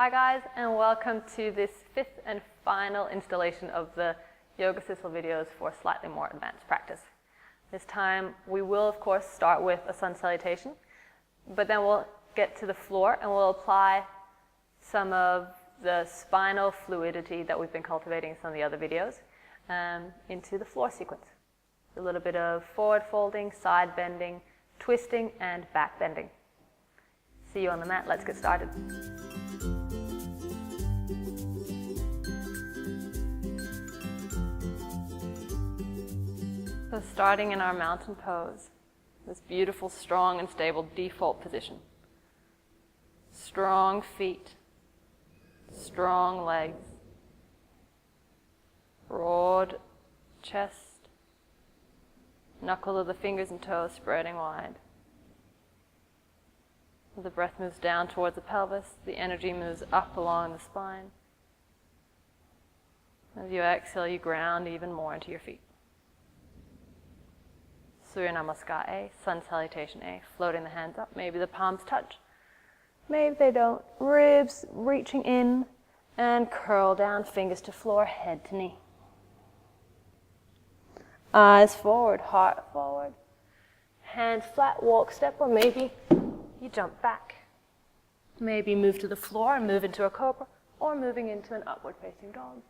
Hi guys, and welcome to this fifth and final installation of the Yoga Sissel videos for slightly more advanced practice. This time we will of course start with a sun salutation, but then we'll get to the floor and we'll apply some of the spinal fluidity that we've been cultivating in some of the other videos into the floor sequence. A little bit of forward folding, side bending, twisting, and back bending. See you on the mat. Let's get started. So starting in our mountain pose, this beautiful, strong and stable default position. Strong feet, strong legs, broad chest, knuckles of the fingers and toes spreading wide. As the breath moves down towards the pelvis, the energy moves up along the spine. As you exhale, you ground even more into your feet. Surya Namaskar A, Sun Salutation A, floating the hands up. Maybe the palms touch. Maybe they don't. Ribs reaching in and curl down, fingers to floor, head to knee. Eyes forward, heart forward. Hands flat, walk step, or maybe you jump back. Maybe move to the floor and move into a cobra, or moving into an upward facing dog.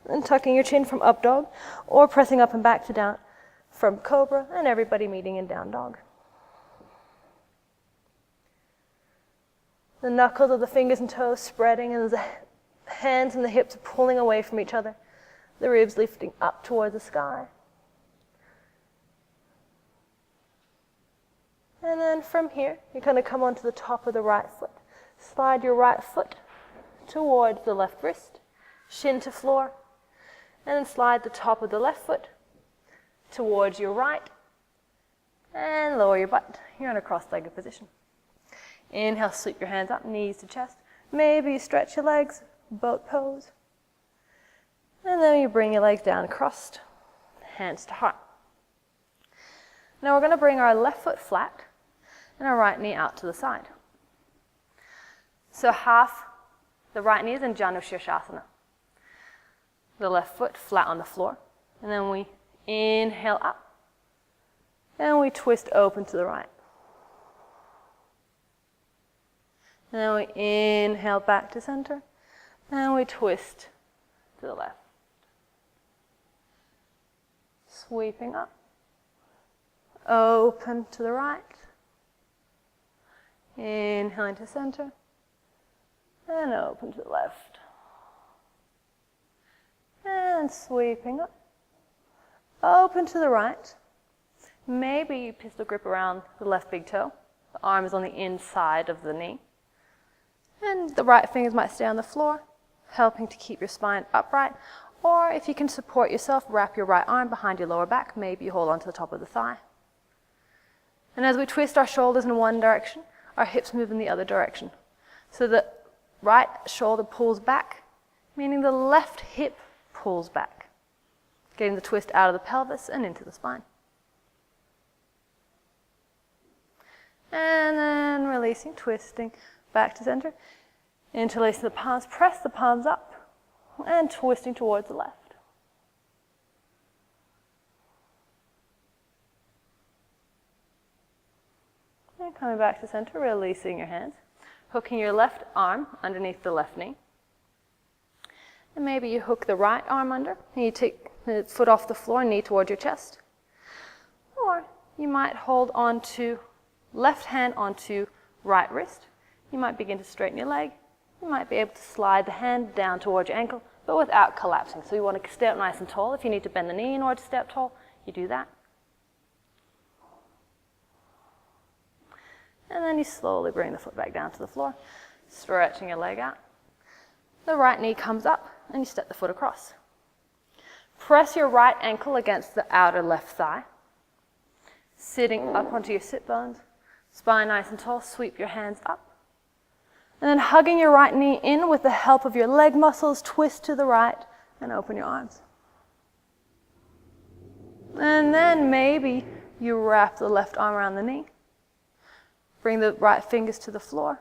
And tucking your chin from up dog, or pressing up and back to down from cobra, and everybody meeting in down dog. The knuckles of the fingers and toes spreading, and the hands and the hips are pulling away from each other. The ribs lifting up towards the sky. And then from here, you're going to come onto the top of the right foot. Slide your right foot towards the left wrist, shin to floor, and then slide the top of the left foot towards your right, and lower your butt. You're in a cross-legged position. Inhale, sweep your hands up, knees to chest. Maybe you stretch your legs, boat pose. And then you bring your legs down crossed, hands to heart. Now we're going to bring our left foot flat and our right knee out to the side. So half the right knee is in Janu Shirshasana. The left foot flat on the floor. And then we inhale up, and we twist open to the right. And then we inhale back to center, and we twist to the left. Sweeping up, open to the right, inhaling to center, and open to the left. And sweeping up. Open to the right. Maybe you pistol grip around the left big toe. The arm is on the inside of the knee. And the right fingers might stay on the floor, helping to keep your spine upright. Or if you can support yourself, wrap your right arm behind your lower back. Maybe you hold onto the top of the thigh. And as we twist our shoulders in one direction, our hips move in the other direction. So the right shoulder pulls back, meaning the left hip pulls back. Getting the twist out of the pelvis and into the spine. And then releasing, twisting back to center. Interlacing the palms, press the palms up, and twisting towards the left. And coming back to center, releasing your hands. Hooking your left arm underneath the left knee. And maybe you hook the right arm under, and you take the foot off the floor, knee towards your chest. Or you might hold on to left hand onto right wrist. You might begin to straighten your leg. You might be able to slide the hand down towards your ankle, but without collapsing. So you want to stay up nice and tall. If you need to bend the knee in order to stay up tall, you do that. And then you slowly bring the foot back down to the floor, stretching your leg out. The right knee comes up, and you step the foot across. Press your right ankle against the outer left thigh. Sitting up onto your sit bones, spine nice and tall, sweep your hands up. And then hugging your right knee in with the help of your leg muscles, twist to the right and open your arms. And then maybe you wrap the left arm around the knee. Bring the right fingers to the floor.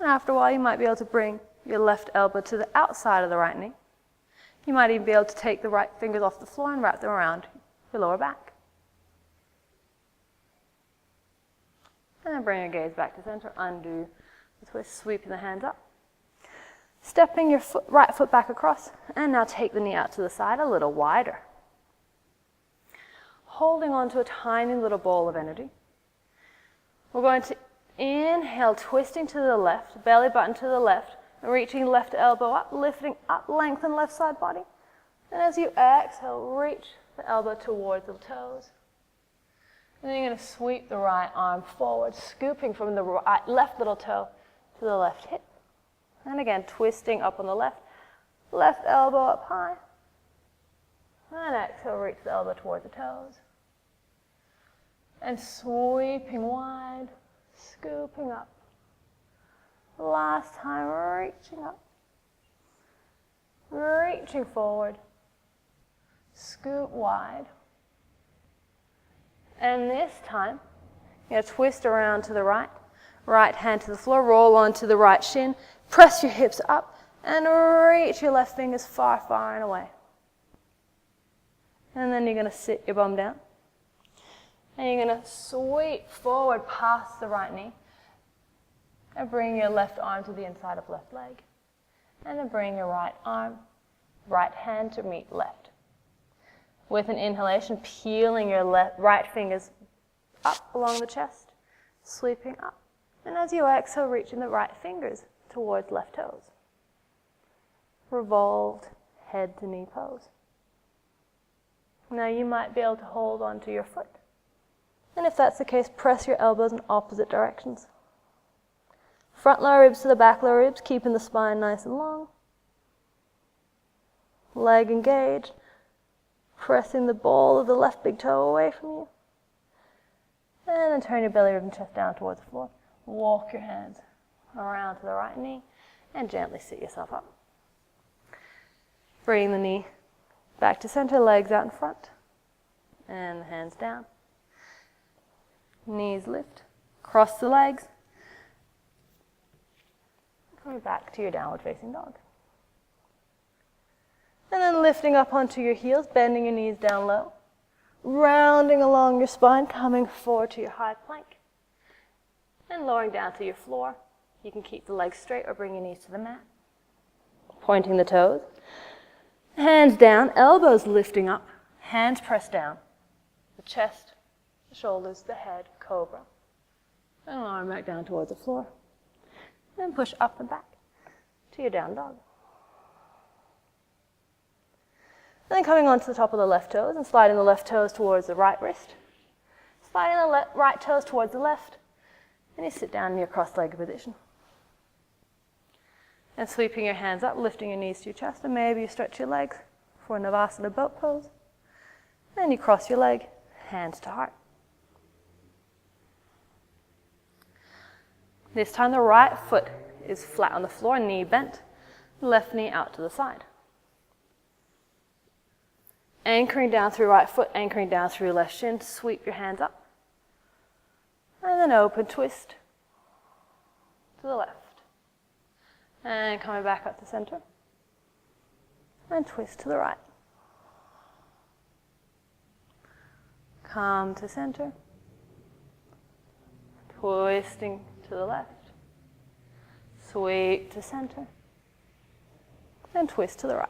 And after a while, you might be able to bring your left elbow to the outside of the right knee. You might even be able to take the right fingers off the floor and wrap them around your lower back. And then bring your gaze back to center, undo the twist, sweeping the hands up. Stepping your right foot back across, and now take the knee out to the side a little wider. Holding on to a tiny little ball of energy. We're going to inhale, twisting to the left, belly button to the left, and reaching left elbow up, lifting up, lengthen left side body. And as you exhale, reach the elbow towards the toes. And then you're going to sweep the right arm forward, scooping from the left little toe to the left hip. And again, twisting up on the left, left elbow up high. And exhale, reach the elbow towards the toes. And sweeping wide, scooping up. Last time, reaching up. Reaching forward. Scoop wide. And this time, you're going to twist around to the right. Right hand to the floor, roll onto the right shin. Press your hips up and reach your left fingers far, far and away. And then you're going to sit your bum down. And you're going to sweep forward past the right knee. And bring your left arm to the inside of left leg. And then bring your right arm, right hand to meet left. With an inhalation, peeling your right fingers up along the chest, sweeping up. And as you exhale, reaching the right fingers towards left toes. Revolved head to knee pose. Now you might be able to hold onto your foot. And if that's the case, press your elbows in opposite directions. Front lower ribs to the back lower ribs, keeping the spine nice and long. Leg engaged. Pressing the ball of the left big toe away from you. And then turn your belly, rib, and chest down towards the floor. Walk your hands around to the right knee and gently sit yourself up. Bring the knee back to center, legs out in front. And the hands down. Knees lift. Cross the legs. Coming back to your downward facing dog. And then lifting up onto your heels, bending your knees down low. Rounding along your spine, coming forward to your high plank. And lowering down to your floor. You can keep the legs straight or bring your knees to the mat. Pointing the toes. Hands down, elbows lifting up. Hands pressed down. The chest, the shoulders, the head, cobra. And arm back down towards the floor. And push up and back to your down dog. And then coming onto the top of the left toes and sliding the left toes towards the right wrist. Sliding the right toes towards the left. And you sit down in your cross-legged position. And sweeping your hands up, lifting your knees to your chest. And maybe you stretch your legs for a Navasana boat pose. And you cross your leg, hands to heart. This time the right foot is flat on the floor, knee bent. Left knee out to the side. Anchoring down through right foot, anchoring down through left shin. Sweep your hands up. And then open twist to the left. And coming back up to center. And twist to the right. Come to center. Twisting to the left. Sweep to center. And twist to the right.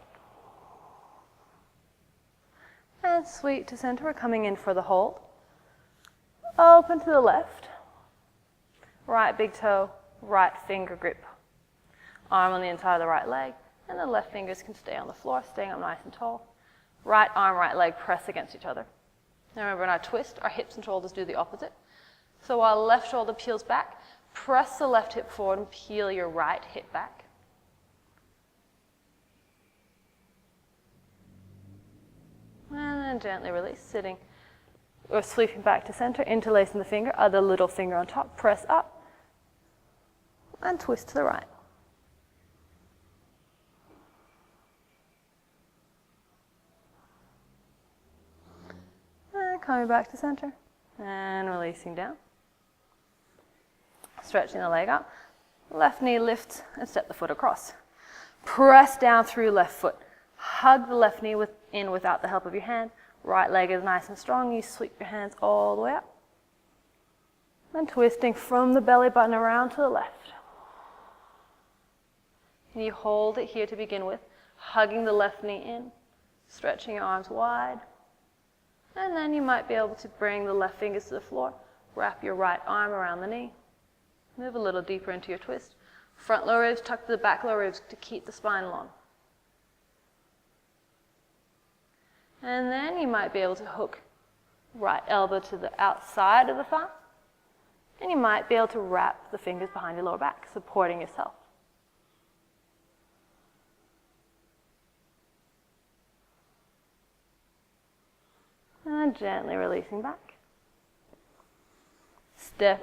And sweep to center. We're coming in for the hold. Open to the left. Right big toe, right finger grip. Arm on the inside of the right leg. And the left fingers can stay on the floor, staying up nice and tall. Right arm, right leg press against each other. Now remember, in our twist, our hips and shoulders do the opposite. So while left shoulder peels back, press the left hip forward and peel your right hip back. And then gently release, sitting or sweeping back to center, interlacing the finger, other little finger on top, press up, and twist to the right. And coming back to center, and releasing down. Stretching the leg up. Left knee lifts and step the foot across. Press down through left foot. Hug the left knee in without the help of your hand. Right leg is nice and strong. You sweep your hands all the way up. And twisting from the belly button around to the left. And you hold it here to begin with, hugging the left knee in, stretching your arms wide. And then you might be able to bring the left fingers to the floor, wrap your right arm around the knee. Move a little deeper into your twist. Front lower ribs tuck to the back lower ribs to keep the spine long. And then you might be able to hook right elbow to the outside of the thigh. And you might be able to wrap the fingers behind your lower back, supporting yourself. And gently releasing back.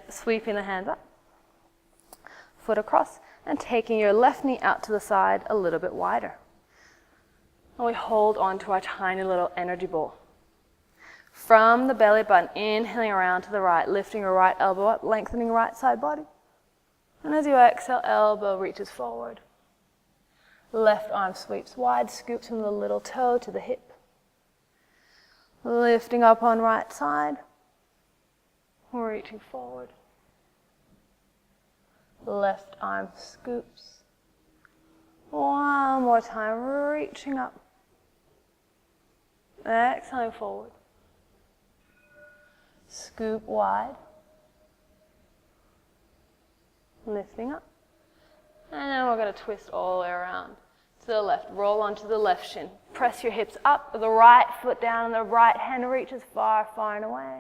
Sweeping the hands up. Foot across and taking your left knee out to the side a little bit wider. And we hold on to our tiny little energy ball. From the belly button, inhaling around to the right, lifting your right elbow up, lengthening right side body. And as you exhale, elbow reaches forward. Left arm sweeps wide, scoops from the little toe to the hip. Lifting up on right side, reaching forward. Left arm scoops. One more time, reaching up. Exhaling forward. Scoop wide. Lifting up. And then we're going to twist all the way around to the left. Roll onto the left shin. Press your hips up with the right foot down and the right hand reaches far, far and away.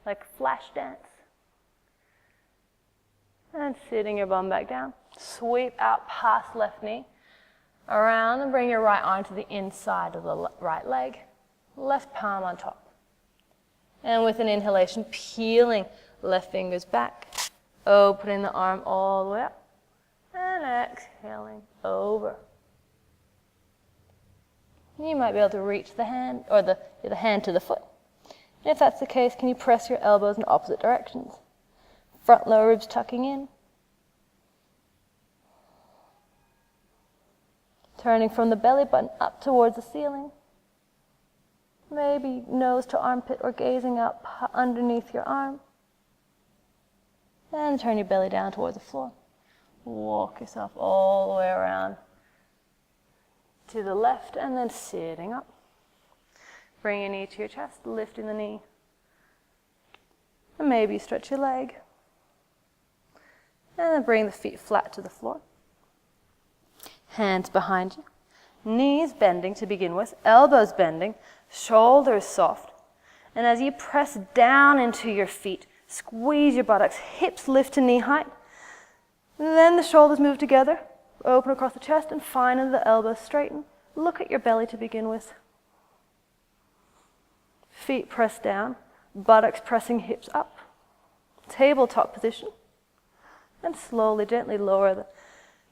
Like flash dance. And sitting your bum back down. Sweep out past left knee. Around and bring your right arm to the inside of the right leg. Left palm on top. And with an inhalation, peeling left fingers back. Opening the arm all the way up. And exhaling over. You might be able to reach the hand, or the hand to the foot. And if that's the case, can you press your elbows in opposite directions? Front lower ribs tucking in. Turning from the belly button up towards the ceiling. Maybe nose to armpit or gazing up underneath your arm. And turn your belly down towards the floor. Walk yourself all the way around to the left and then sitting up. Bring your knee to your chest, lifting the knee. And maybe stretch your leg. And then bring the feet flat to the floor. Hands behind you. Knees bending to begin with, elbows bending, shoulders soft. And as you press down into your feet, squeeze your buttocks, hips lift to knee height. And then the shoulders move together, open across the chest, and finally the elbows straighten. Look at your belly to begin with. Feet press down, buttocks pressing hips up. Tabletop position. And slowly, gently lower the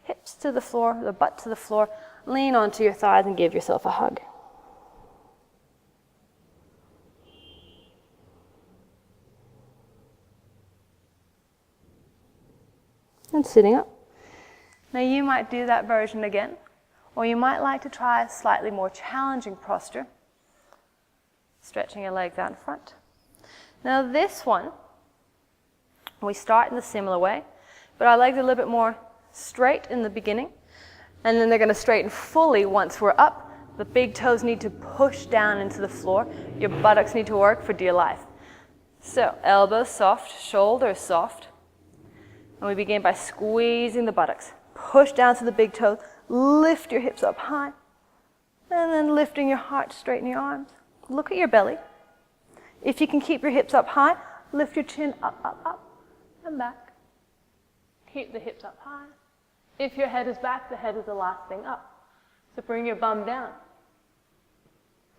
hips to the floor, the butt to the floor. Lean onto your thighs and give yourself a hug. And sitting up. Now you might do that version again, or you might like to try a slightly more challenging posture. Stretching your legs out in front. Now this one, we start in a similar way, but our legs are a little bit more straight in the beginning, and then they're going to straighten fully once we're up. The big toes need to push down into the floor. Your buttocks need to work for dear life. So elbows soft, shoulders soft. And we begin by squeezing the buttocks. Push down to the big toes. Lift your hips up high. And then lifting your heart, straighten your arms. Look at your belly. If you can keep your hips up high, lift your chin up, up, up, and back. Keep the hips up high. If your head is back, the head is the last thing up. So bring your bum down.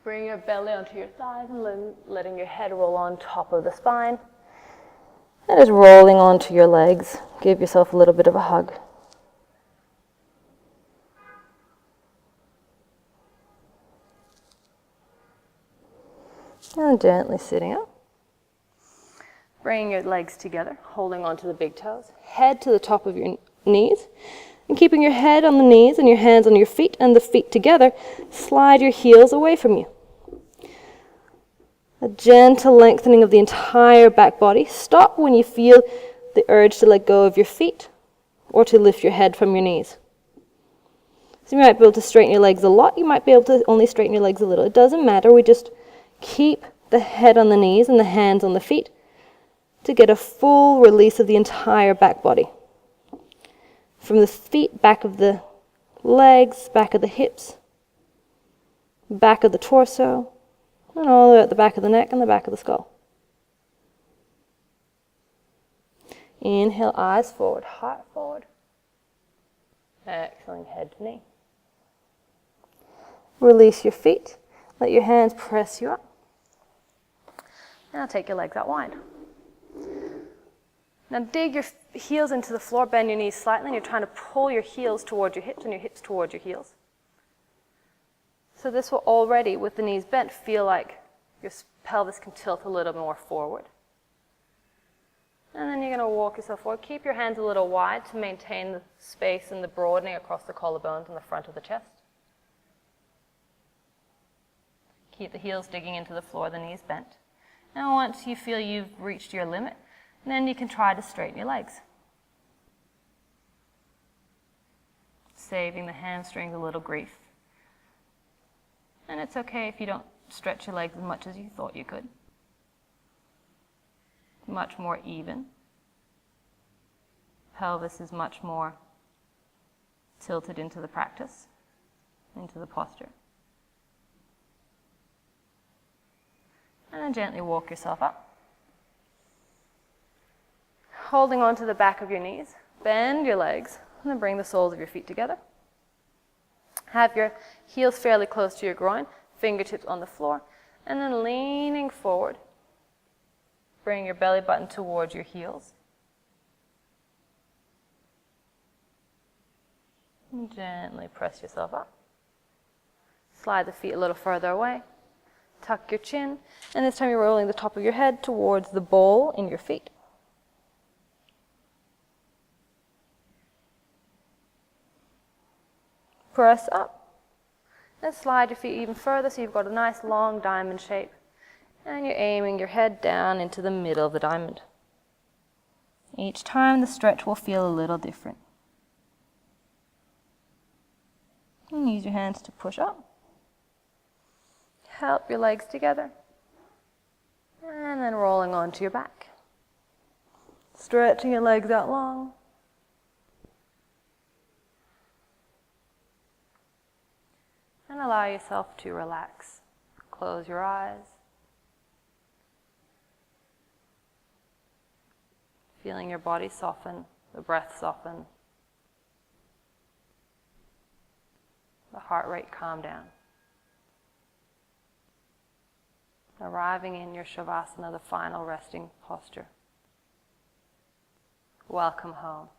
Bring your belly onto your thighs and letting your head roll on top of the spine. And just rolling onto your legs. Give yourself a little bit of a hug. And gently sitting up. Bring your legs together, holding onto the big toes. Head to the top of your knees. And keeping your head on the knees and your hands on your feet and the feet together, slide your heels away from you. A gentle lengthening of the entire back body. Stop when you feel the urge to let go of your feet or to lift your head from your knees. So you might be able to straighten your legs a lot. You might be able to only straighten your legs a little. It doesn't matter. We just keep the head on the knees and the hands on the feet to get a full release of the entire back body. From the feet, back of the legs, back of the hips, back of the torso, and all the way at the back of the neck and the back of the skull. Inhale, eyes forward, heart forward. Exhaling, head to knee. Release your feet. Let your hands press you up. Now take your legs out wide. Now dig your heels into the floor, bend your knees slightly, and you're trying to pull your heels towards your hips and your hips towards your heels. So this will already, with the knees bent, feel like your pelvis can tilt a little more forward. And then you're going to walk yourself forward. Keep your hands a little wide to maintain the space and the broadening across the collarbones and the front of the chest. Keep the heels digging into the floor, the knees bent. Now once you feel you've reached your limit, then you can try to straighten your legs. Saving the hamstrings a little grief. And it's okay if you don't stretch your legs as much as you thought you could. Much more even. Pelvis is much more tilted into the practice, into the posture. And then gently walk yourself up. Holding on to the back of your knees, bend your legs, and then bring the soles of your feet together. Have your heels fairly close to your groin, fingertips on the floor, and then leaning forward. Bring your belly button towards your heels. And gently press yourself up. Slide the feet a little further away. Tuck your chin, and this time you're rolling the top of your head towards the bowl in your feet. Press up, and slide your feet even further so you've got a nice long diamond shape. And you're aiming your head down into the middle of the diamond. Each time the stretch will feel a little different. And use your hands to push up. Help your legs together. And then rolling onto your back. Stretching your legs out long. And allow yourself to relax. Close your eyes. Feeling your body soften, the breath soften, the heart rate calm down. Arriving in your savasana, the final resting posture. Welcome home.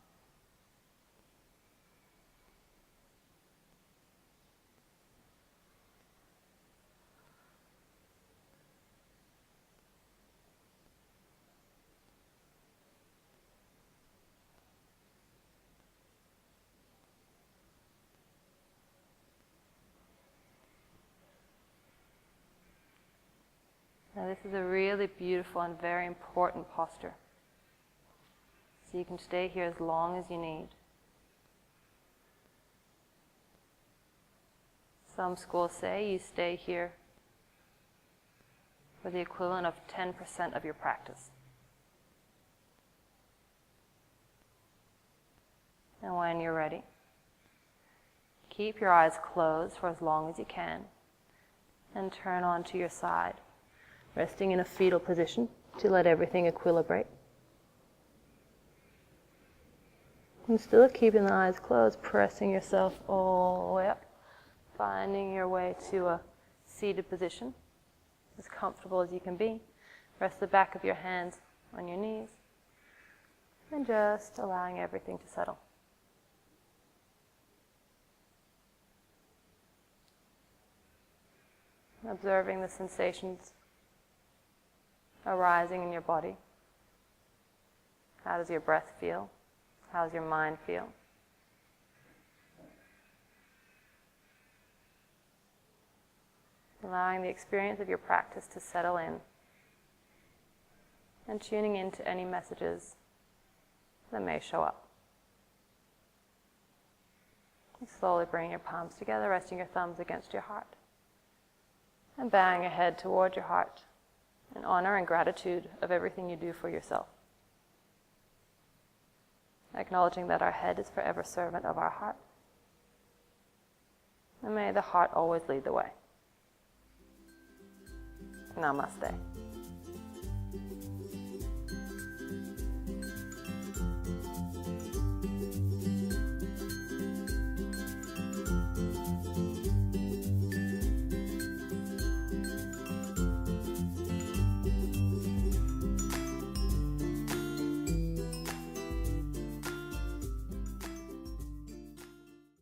Now this is a really beautiful and very important posture. So you can stay here as long as you need. Some schools say you stay here for the equivalent of 10% of your practice. And when you're ready, keep your eyes closed for as long as you can and turn onto your side. Resting in a fetal position to let everything equilibrate. And still keeping the eyes closed, pressing yourself all the way up, finding your way to a seated position, as comfortable as you can be. Rest the back of your hands on your knees, and just allowing everything to settle. Observing the sensations arising in your body, How does your breath feel? How does your mind feel? Allowing the experience of your practice to settle in and tuning into any messages that may show up. And slowly bring your palms together, resting your thumbs against your heart. And bowing your head toward your heart in honor and gratitude of everything you do for yourself. Acknowledging that our head is forever servant of our heart. And may the heart always lead the way. Namaste.